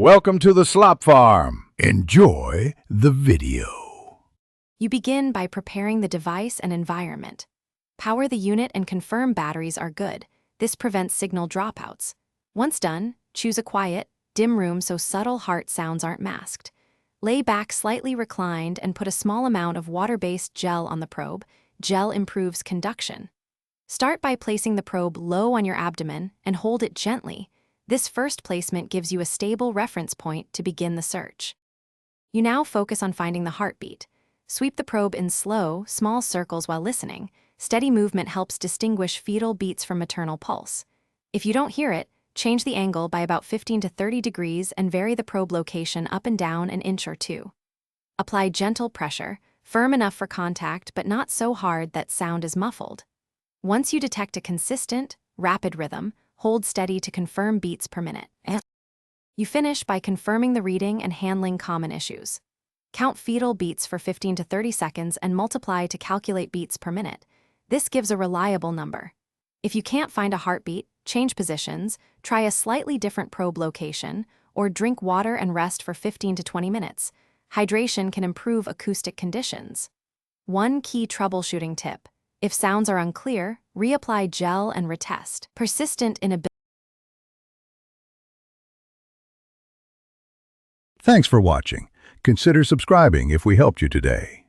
Welcome to the Slop Farm. Enjoy the video. You begin by preparing the device and environment. Power the unit and confirm batteries are good. This prevents signal dropouts. Once done, choose a quiet, dim room so subtle heart sounds aren't masked. Lay back slightly reclined and put a small amount of water-based gel on the probe. Gel improves conduction. Start by placing the probe low on your abdomen and hold it gently. This first placement gives you a stable reference point to begin the search. You now focus on finding the heartbeat. Sweep the probe in slow, small circles while listening. Steady movement helps distinguish fetal beats from maternal pulse. If you don't hear it, change the angle by about 15 to 30 degrees and vary the probe location up and down an inch or two. Apply gentle pressure, firm enough for contact but not so hard that sound is muffled. Once you detect a consistent, rapid rhythm, hold steady to confirm beats per minute. You finish by confirming the reading and handling common issues. Count fetal beats for 15 to 30 seconds and multiply to calculate beats per minute. This gives a reliable number. If you can't find a heartbeat, change positions, try a slightly different probe location, or drink water and rest for 15 to 20 minutes. Hydration can improve acoustic conditions. One key troubleshooting tip: if sounds are unclear, reapply gel and retest. Persistent inability. Thanks for watching. Consider subscribing if we helped you today.